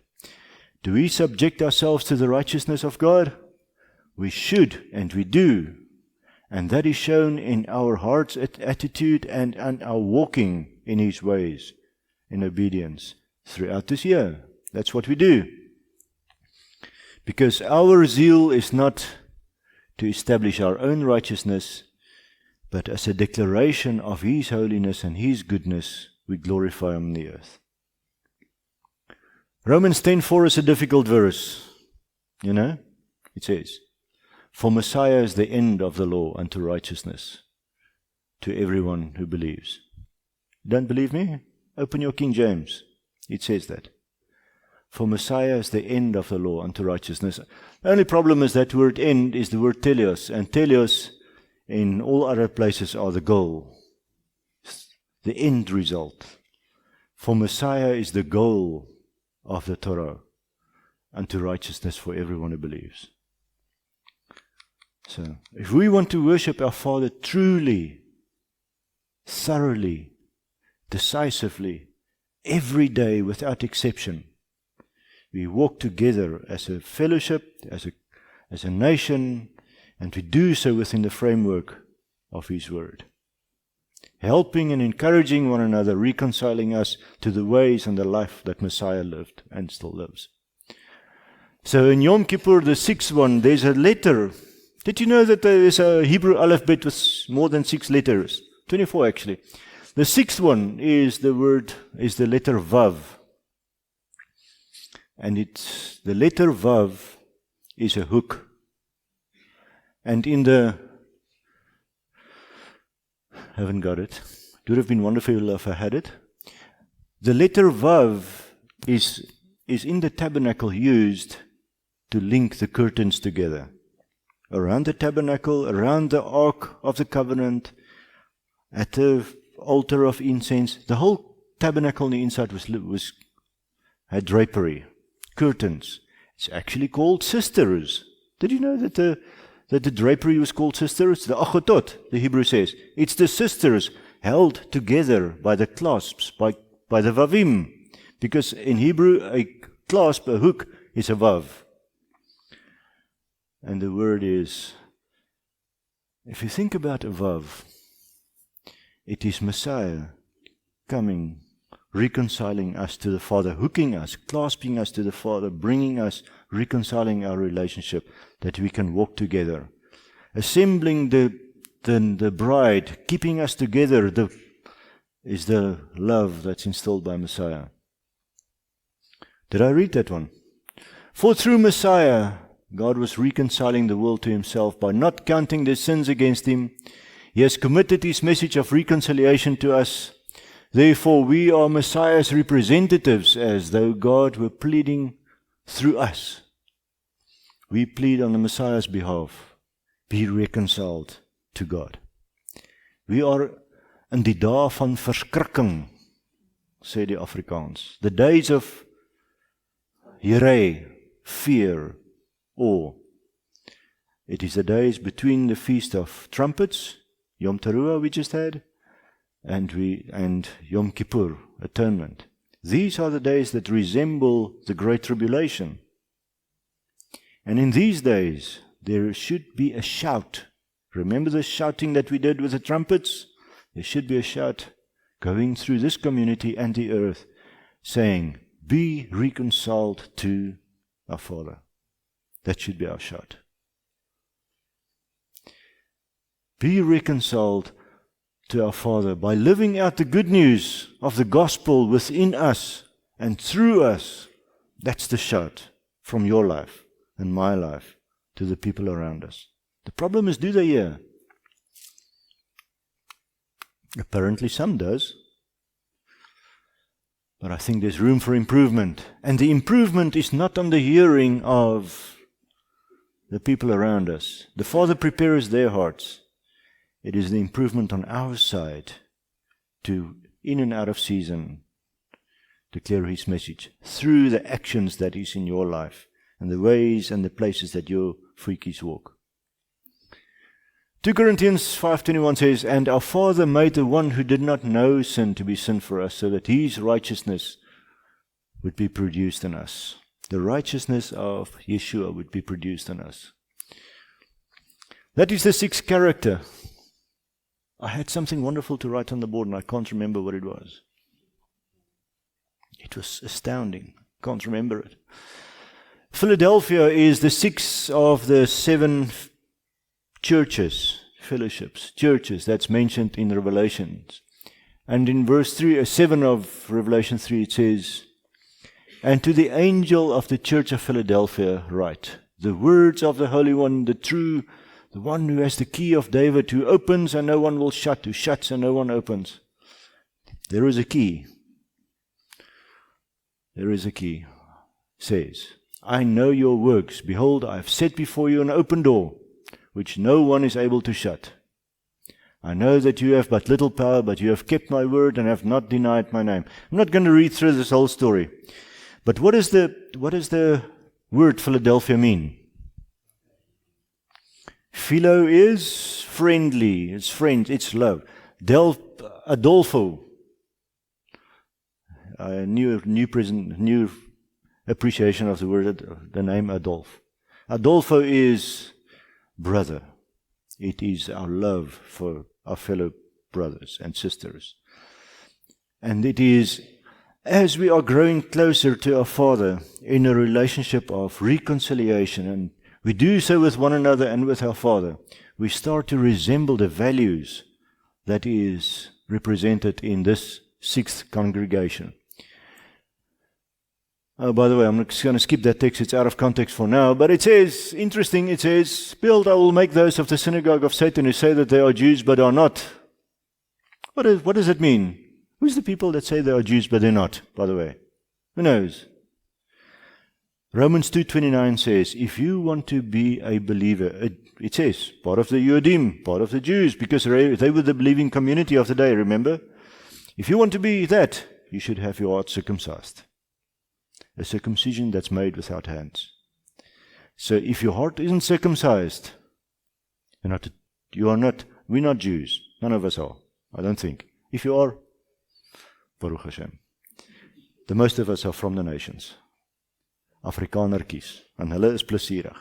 Do we subject ourselves to the righteousness of God? We should, and we do. And that is shown in our heart's attitude and our walking in His ways, in obedience throughout this year. That's what we do. Because our zeal is not to establish our own righteousness, but as a declaration of His holiness and His goodness, we glorify Him on the earth. Romans 10:4 is a difficult verse. You know? It says, "For Messiah is the end of the law unto righteousness to everyone who believes." Don't believe me? Open your King James. It says that. For Messiah is the end of the law unto righteousness. The only problem is that word end is the word teleos, and teleos in all other places are the goal, the end result. For Messiah is the goal of the Torah unto righteousness for everyone who believes. So, if we want to worship our Father truly, thoroughly, decisively, every day without exception, we walk together as a fellowship, as a nation, and we do so within the framework of His Word, helping and encouraging one another, reconciling us to the ways and the life that Messiah lived and still lives. So in Yom Kippur, the sixth one, there's a letter. Did you know that there is a Hebrew alphabet with more than 6 letters? 24 actually. The sixth one is the letter Vav. And the letter Vav is a hook. And haven't got it. It would have been wonderful if I had it. The letter Vav is in the tabernacle used to link the curtains together. Around the tabernacle, around the Ark of the Covenant, at the altar of incense, the whole tabernacle on the inside had drapery, curtains. It's actually called sisters. Did you know that the drapery was called sisters? The achotot, the Hebrew says. It's the sisters held together by the clasps, by the vavim. Because in Hebrew, a clasp, a hook, is a vav. And the word is, if you think about a vav, it is Messiah coming, reconciling us to the Father, hooking us, clasping us to the Father, bringing us, reconciling our relationship, that we can walk together. Assembling the bride, keeping us together, is the love that's instilled by Messiah. Did I read that one? For through Messiah, God was reconciling the world to Himself by not counting their sins against Him. He has committed His message of reconciliation to us. Therefore, we are Messiah's representatives, as though God were pleading through us. We plead on the Messiah's behalf. Be reconciled to God. We are in die dae van verskrikking, sê die Afrikaans. The days of Here, fear, awe. It is the days between the Feast of Trumpets, Yom Teruah we just had, and Yom Kippur, Atonement. These are the days that resemble the Great Tribulation. And in these days, there should be a shout. Remember the shouting that we did with the trumpets? There should be a shout going through this community and the earth, saying, be reconciled to our Father. That should be our shout. Be reconciled to our Father by living out the good news of the gospel within us and through us. That's the shout from your life and my life to the people around us. The problem is, do they hear? Apparently some does. But I think there's room for improvement. And the improvement is not on the hearing of the people around us. The Father prepares their hearts. It is the improvement on our side to, in and out of season, declare His message through the actions that is in your life and the ways and the places that your freakies walk. 2 Corinthians 5:21 says, and our Father made the one who did not know sin to be sin for us, so that His righteousness would be produced in us. The righteousness of Yeshua would be produced in us. That is the sixth character. I had something wonderful to write on the board and I can't remember what it was. It was astounding. Can't remember it. Philadelphia is the sixth of the 7 churches. fellowships, churches, that's mentioned in Revelations. And in verse 7 of Revelation 3 it says, "And to the angel of the church of Philadelphia write, the words of the Holy One, the true, the one who has the key of David, who opens and no one will shut, who shuts and no one opens." There is a key. There is a key. It says, "I know your works. Behold, I have set before you an open door, which no one is able to shut. I know that you have but little power, but you have kept my word and have not denied my name." I'm not going to read through this whole story. But what does the word Philadelphia mean? Philo is friendly. It's friend. It's love. Adolfo. A new appreciation of the word, the name Adolf. Adolfo is brother. It is our love for our fellow brothers and sisters. And it is as we are growing closer to our Father in a relationship of reconciliation, and we do so with one another and with our Father, we start to resemble the values that is represented in this 6th congregation. Oh, by the way, I'm just going to skip that text. It's out of context for now. But it says, interesting, it says, "Behold, I will make those of the synagogue of Satan who say that they are Jews but are not." What does it mean? Who's the people that say they are Jews but they're not, by the way? Who knows? Romans 2:29 says, if you want to be a believer, it says, part of the Yudim, part of the Jews, because they were the believing community of the day, remember? If you want to be that, you should have your heart circumcised. A circumcision that's made without hands. So if your heart isn't circumcised, we're not Jews. None of us are, I don't think. If you are, Baruch Hashem. The most of us are from the nations. Afrikanertjies, en hulle is plesierig.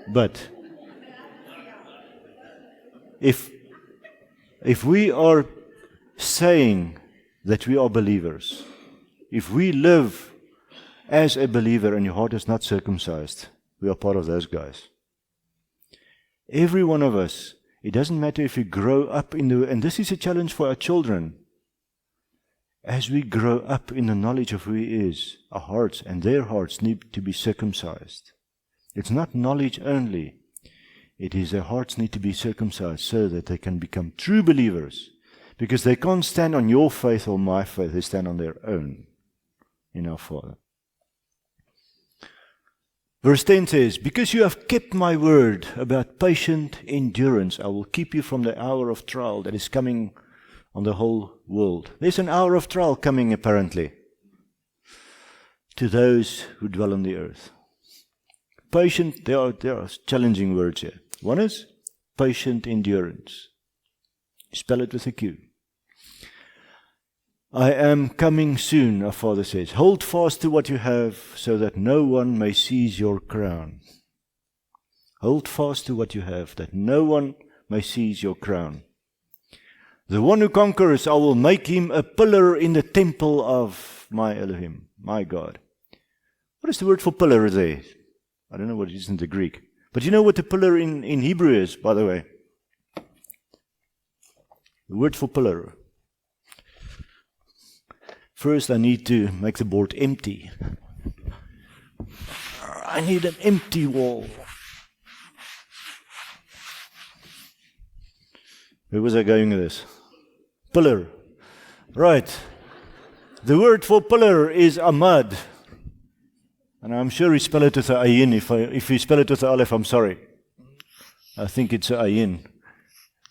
But if we are saying that we are believers, if we live as a believer and your heart is not circumcised, we are part of those guys. Every one of us, it doesn't matter if we grow up and this is a challenge for our children. As we grow up in the knowledge of who He is, our hearts and their hearts need to be circumcised. It's not knowledge only. It is their hearts need to be circumcised so that they can become true believers. Because they can't stand on your faith or my faith, they stand on their own in our Father. Verse 10 says, because you have kept my word about patient endurance, I will keep you from the hour of trial that is coming on the whole world. There's an hour of trial coming apparently to those who dwell on the earth. Patient, there are challenging words here. One is patient endurance. Spell it with a Q. I am coming soon, our Father says. Hold fast to what you have so that no one may seize your crown. Hold fast to what you have, that no one may seize your crown. The one who conquers, I will make him a pillar in the temple of my Elohim, my God. What is the word for pillar there? I don't know what it is in the Greek. But you know what the pillar in Hebrew is, by the way? The word for pillar. First, I need to make the board empty. I need an empty wall. Where was I going with this? Pillar. Right. The word for pillar is amad. And I'm sure we spell it with a ayin. If we spell it with a aleph, I'm sorry. I think it's a ayin.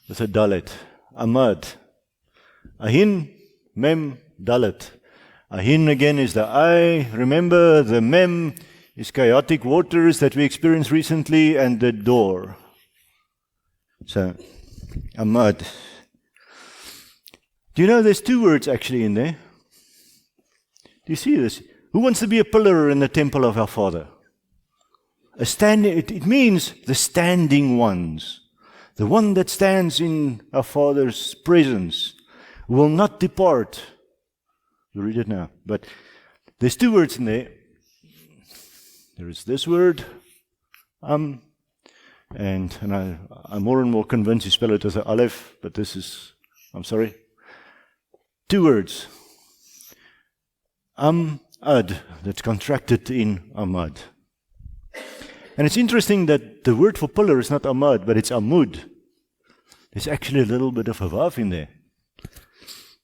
With a dalet. Amad. Ayin, mem, dalet. Ahin again is the I. Remember, the mem is chaotic waters that we experienced recently, and the door. So, amad. Do you know there's two words actually in there? Do you see this? Who wants to be a pillar in the temple of our Father? It means the standing ones. The one that stands in our Father's presence will not depart. We'll read it now. But there's two words in there. There is this word, And I'm more and more convinced you spell it as an aleph, but this is, I'm sorry, 2 words. Ad, that's contracted in Ahmad. And it's interesting that the word for pillar is not Ahmad, but it's Amud. There's actually a little bit of a vav in there.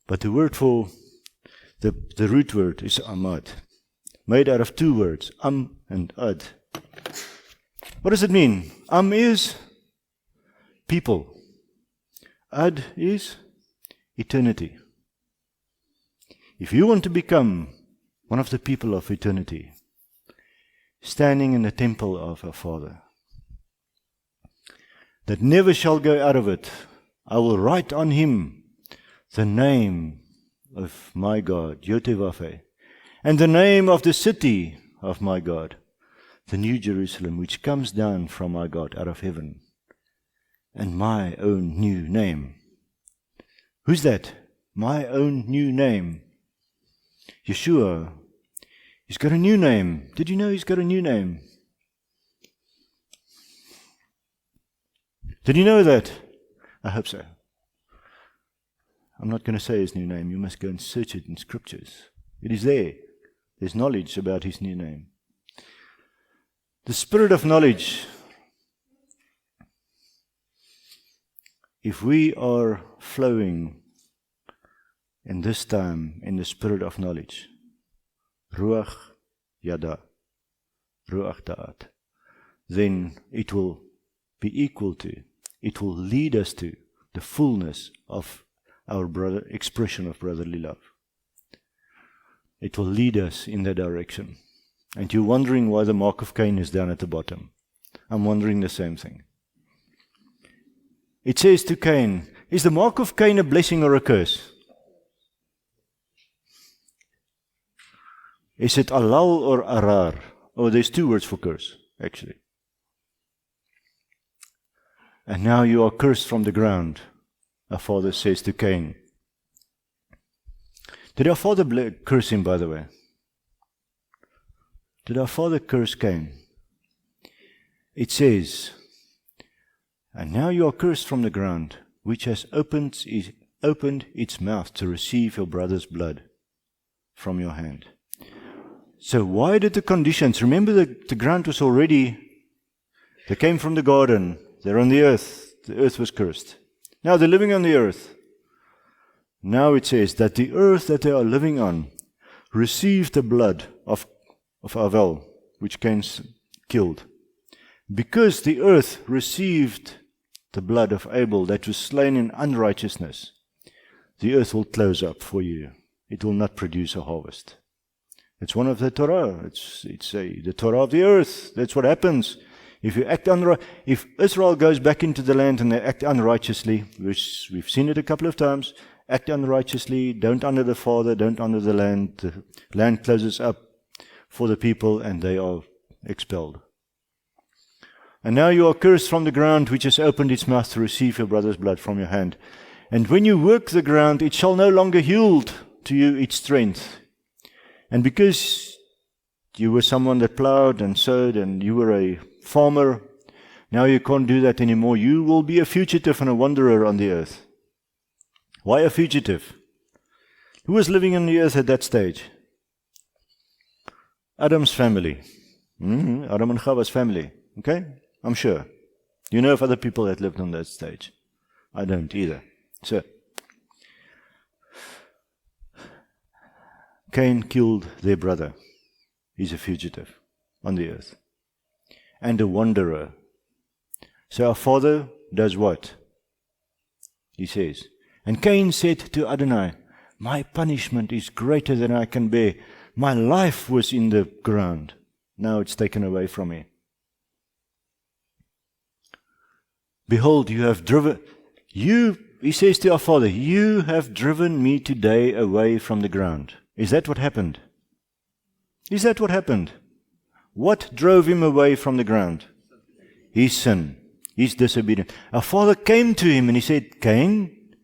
But the word for, the root word is Ahmad, made out of 2 words, and Ad. What does it mean? Is people. Ad is eternity. If you want to become one of the people of eternity, standing in the temple of our Father, that never shall go out of it, I will write on him the name of my God, Yotevafeh, and the name of the city of my God, the New Jerusalem, which comes down from my God out of heaven, and my own new name. Who's that? My own new name. Yeshua. He's got a new name. Did you know he's got a new name? Did you know that? I hope so. I'm not going to say his new name. You must go and search it in scriptures. It is there. There's knowledge about his new name. The spirit of knowledge. If we are flowing in this time in the spirit of knowledge, Ruach Yada, Ruach Da'at, then it will be equal to, it will lead us to the fullness of our expression of brotherly love. It will lead us in that direction. And you're wondering why the mark of Cain is down at the bottom. I'm wondering the same thing. It says to Cain, is the mark of Cain a blessing or a curse? Is it alal or arar? Oh, there's 2 words for curse, actually. And now you are cursed from the ground, our father says to Cain. Did our father curse him, by the way? Did our father curse Cain? It says, and now you are cursed from the ground, which has opened its mouth to receive your brother's blood from your hand. So why did the conditions, remember the ground was already, they came from the garden, they're on the earth was cursed. Now they're living on the earth. Now it says that the earth that they are living on received the blood of Abel, which Cain killed. Because the earth received the blood of Abel that was slain in unrighteousness, the earth will close up for you. It will not produce a harvest. It's one of the Torah. It's the Torah of the earth. That's what happens. If you act if Israel goes back into the land and they act unrighteously, which we've seen it a couple of times, act unrighteously, don't honor the Father, don't honor the land closes up for the people and they are expelled. And now you are cursed from the ground which has opened its mouth to receive your brother's blood from your hand. And when you work the ground, it shall no longer yield to you its strength. And because you were someone that plowed and sowed and you were a farmer, now you can't do that anymore. You will be a fugitive and a wanderer on the earth. Why a fugitive? Who was living on the earth at that stage? Adam's family. Adam and Chava's family. Okay? I'm sure. You know of other people that lived on that stage? I don't either. So, Cain killed their brother. He's a fugitive on the earth. And a wanderer. So our father does what? He says, and Cain said to Adonai, my punishment is greater than I can bear. My life was in the ground. Now it's taken away from me. Behold, you have driven, he says to our father, you have driven me today away from the ground. Is that what happened? Is that what happened? What drove him away from the ground? His sin, his disobedience. Our father came to him and he said, Cain,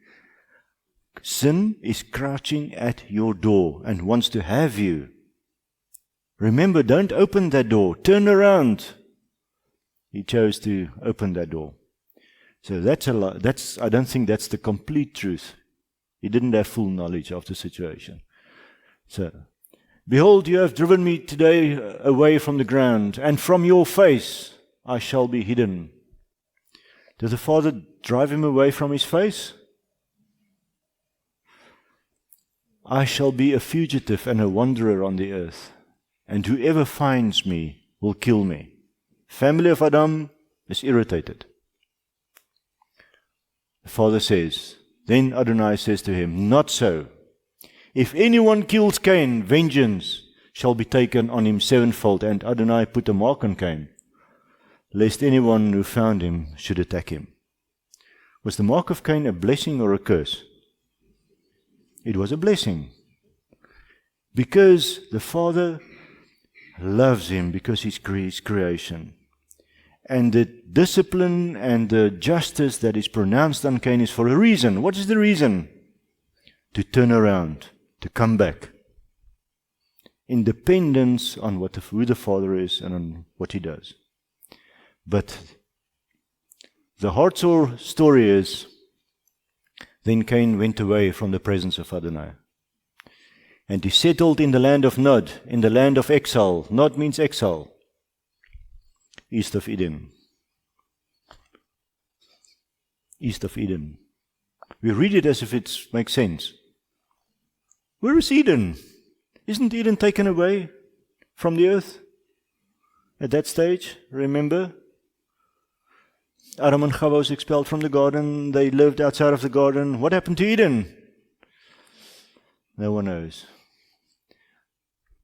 sin is crouching at your door and wants to have you. Remember, don't open that door. Turn around. he chose to open that door. So that's a lie. I don't think that's the complete truth. He didn't have full knowledge of the situation. So, behold, you have driven me today away from the ground, and from your face I shall be hidden. Did the Father drive him away from his face? I shall be a fugitive and a wanderer on the earth, and whoever finds me will kill me. Family of Adam is irritated. The Father says, then Adonai says to him, not so. If anyone kills Cain, vengeance shall be taken on him sevenfold. And Adonai put a mark on Cain, lest anyone who found him should attack him. Was the mark of Cain a blessing or a curse? It was a blessing. Because the Father loves him, because he's his creation. And the discipline and the justice that is pronounced on Cain is for a reason. What is the reason? To turn around, to come back. In dependence on who the Father is and on what he does. But the heart-sore story is, then Cain went away from the presence of Adonai. And he settled in the land of Nod, in the land of exile. Nod means exile. East of Eden. East of Eden. We read it as if it makes sense. Where is Eden? Isn't Eden taken away from the earth? At that stage, remember? Adam and Chava was expelled from the garden. They lived outside of the garden. What happened to Eden? No one knows.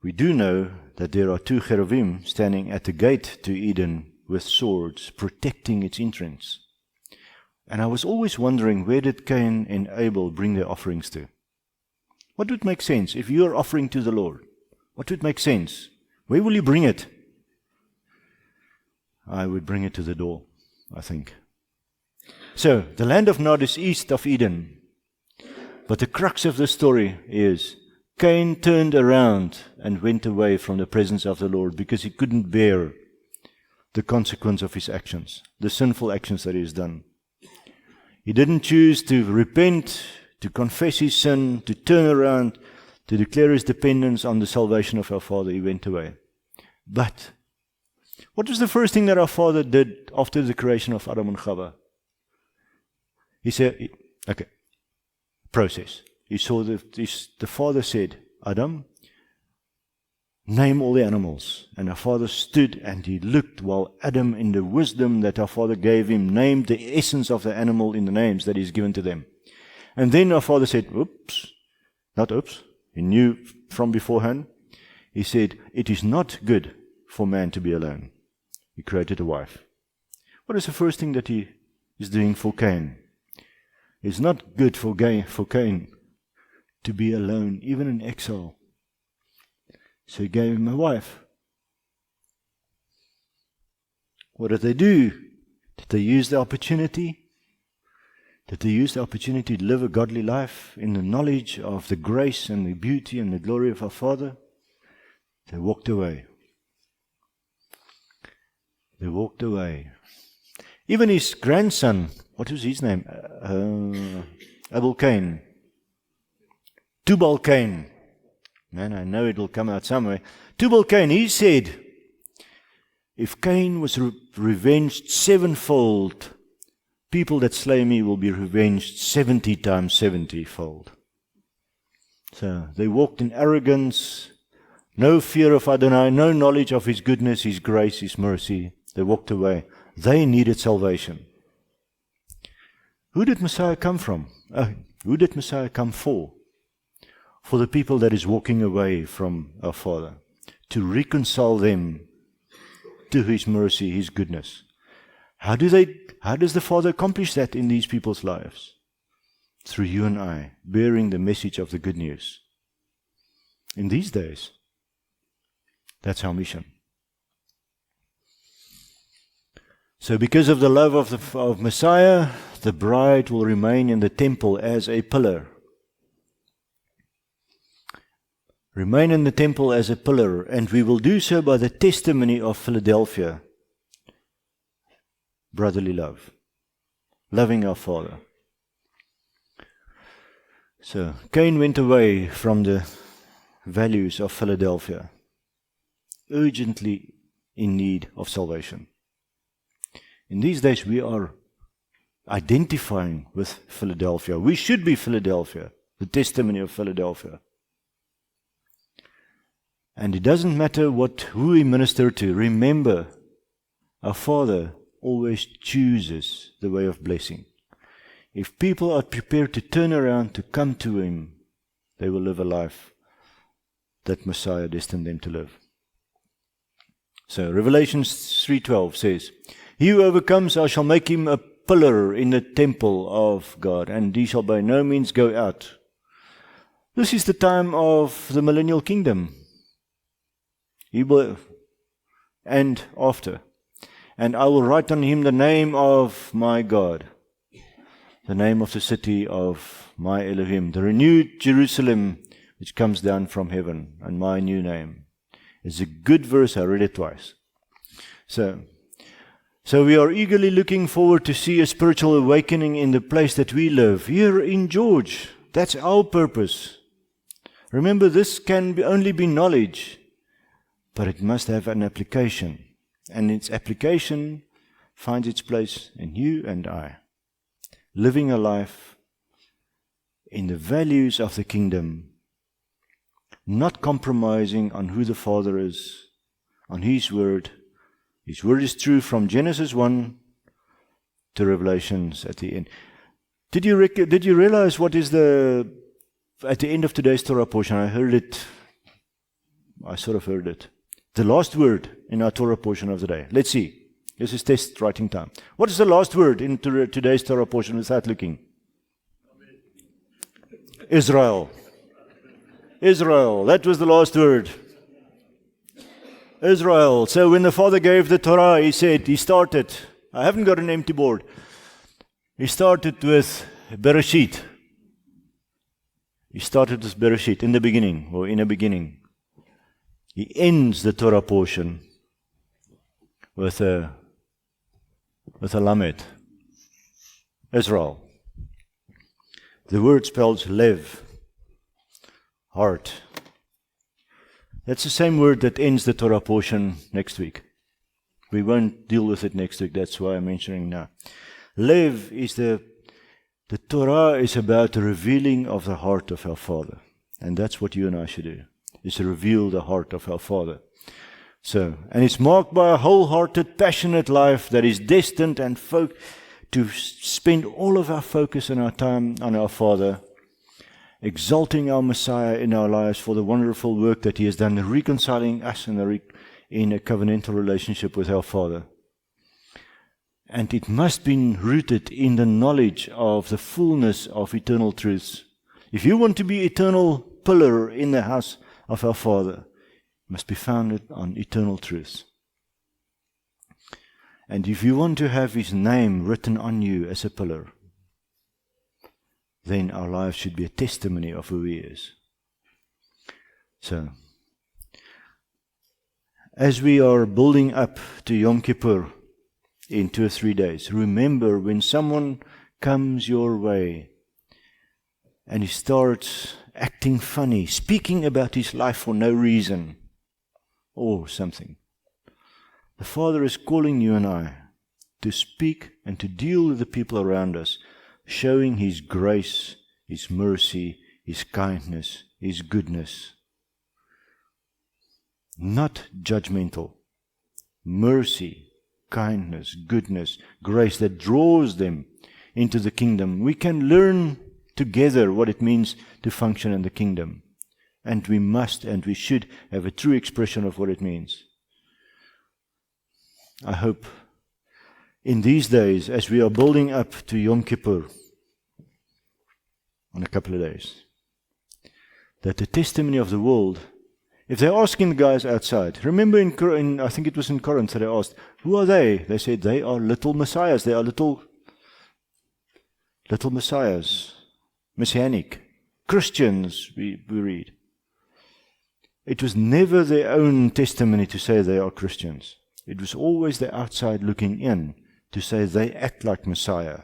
We do know that there are two cherubim standing at the gate to Eden with swords, protecting its entrance. And I was always wondering, where did Cain and Abel bring their offerings to? What would make sense if you are offering to the Lord? What would make sense? Where will you bring it? I would bring it to the door, I think. So, the land of Nod is east of Eden. But the crux of the story is, Cain turned around and went away from the presence of the Lord because he couldn't bear the consequence of his actions, the sinful actions that he has done. He didn't choose to repent, to confess his sin, to turn around, to declare his dependence on the salvation of our Father. He went away. But what was the first thing that our Father did after the creation of Adam and Chava? He said, okay, process. He saw the Father said, Adam, name all the animals. And our Father stood and he looked while Adam, in the wisdom that our Father gave him, named the essence of the animal in the names that he's given to them. And then our Father said, he knew from beforehand. He said, it is not good for man to be alone. He created a wife. What is the first thing that he is doing for Cain? It's not good for Cain to be alone, even in exile. So he gave him a wife. What did they do? Did they use the opportunity? Did they use the opportunity to live a godly life in the knowledge of the grace and the beauty and the glory of our Father? They walked away. They walked away. Even his grandson, what was his name? Abel Cain. Tubal Cain. Man, I know it will come out somewhere. Tubal Cain, he said, if Cain was revenged sevenfold, people that slay me will be revenged 70 times 70-fold. So they walked in arrogance, no fear of Adonai, no knowledge of his goodness, his grace, his mercy. They walked away. They needed salvation. Who did Messiah come from? Who did Messiah come for? For the people that is walking away from our Father, to reconcile them to his mercy, his goodness. How does the Father accomplish that in these people's lives? Through you and I, bearing the message of the good news. In these days, that's our mission. So because of the love of Messiah, the bride will remain in the temple as a pillar. Remain in the temple as a pillar, and we will do so by the testimony of Philadelphia. brotherly love, loving our Father. So Cain went away from the values of Philadelphia, urgently in need of salvation. In these days we are identifying with Philadelphia. We should be Philadelphia, the testimony of Philadelphia. And it doesn't matter who we minister to. Remember, our Father always chooses the way of blessing. If people are prepared to turn around to come to Him, they will live a life that Messiah destined them to live. So Revelation 3:12 says, "He who overcomes, I shall make him a pillar in the temple of God, and he shall by no means go out." This is the time of the millennial kingdom. He will, and after. "And I will write on him the name of my God, the name of the city of my Elohim, the renewed Jerusalem which comes down from heaven, and my new name." It's a good verse. I read it twice. So we are eagerly looking forward to see a spiritual awakening in the place that we live, here in George. That's our purpose. Remember, this can only be knowledge, but it must have an application. And its application finds its place in you and I. Living a life in the values of the kingdom, not compromising on who the Father is, on His Word. His Word is true from Genesis 1 to Revelations at the end. Did you realize what is at the end of today's Torah portion? I sort of heard it. The last word in our Torah portion of the day. Let's see. This is test writing time. What is the last word in today's Torah portion without looking? Israel. Israel. That was the last word. Israel. So when the Father gave the Torah, He started. I haven't got an empty board. He started with Bereshit. He started with Bereshit, in the beginning, or in a beginning. He ends the Torah portion with a Lamed. Israel. The word spells lev, heart. That's the same word that ends the Torah portion next week. We won't deal with it next week, that's why I'm mentioning now. Lev is the Torah is about the revealing of the heart of our Father. And that's what you and I should do, is to reveal the heart of our Father. And it's marked by a wholehearted, passionate life that is destined and to spend all of our focus and our time on our Father, exalting our Messiah in our lives for the wonderful work that He has done, reconciling us in a covenantal relationship with our Father. And it must be rooted in the knowledge of the fullness of eternal truths. If you want to be eternal pillar in the house of our Father, it must be founded on eternal truths. And if you want to have His name written on you as a pillar, then our lives should be a testimony of who He is. So, as we are building up to Yom Kippur in 2 or 3 days, remember when someone comes your way and he starts acting funny, speaking about his life for no reason or something, the Father is calling you and I to speak and to deal with the people around us, showing His grace, His mercy, His kindness, His goodness. Not judgmental. Mercy, kindness, goodness, grace that draws them into the kingdom. We can learn together what it means to function in the kingdom. And we must and we should have a true expression of what it means. I hope in these days, as we are building up to Yom Kippur, in a couple of days, that the testimony of the world, if they're asking the guys outside, remember in I think it was in Corinth that they asked, who are they? They said they are little messiahs. They are little messiahs, messianic Christians. We read. It was never their own testimony to say they are Christians. It was always the outside looking in to say they act like Messiah.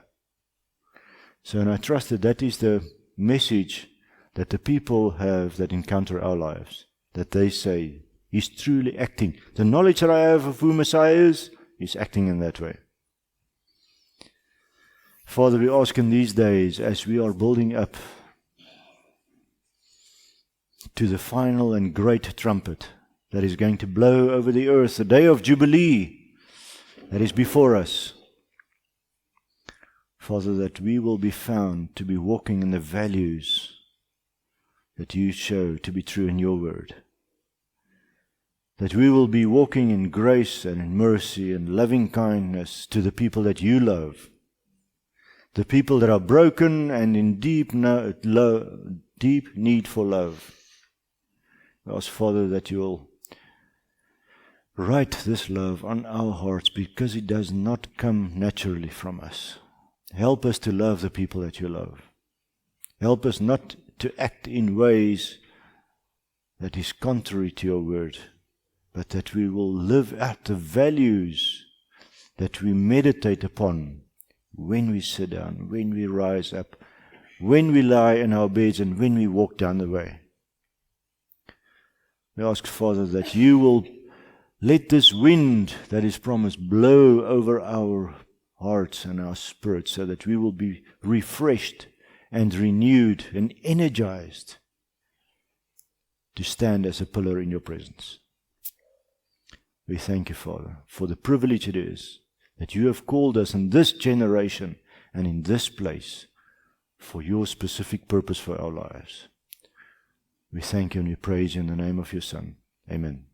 So, and I trust that that is the message that the people have that encounter our lives, that they say, he's truly acting. The knowledge that I have of who Messiah is, he's acting in that way. Father, we ask in these days, as we are building up to the final and great trumpet that is going to blow over the earth, the day of Jubilee that is before us, Father, that we will be found to be walking in the values that you show to be true in your word. That we will be walking in grace and in mercy and loving kindness to the people that you love. The people that are broken and in deep need for love. I ask, Father, that you will write this love on our hearts, because it does not come naturally from us. Help us to love the people that you love. Help us not to act in ways that is contrary to your word, but that we will live out the values that we meditate upon when we sit down, when we rise up, when we lie in our beds, and when we walk down the way. We ask, Father, that you will let this wind that is promised blow over our hearts and our spirits, so that we will be refreshed and renewed and energized to stand as a pillar in your presence. We thank you, Father, for the privilege it is that you have called us in this generation and in this place for your specific purpose for our lives. We thank you and we praise you in the name of your Son. Amen.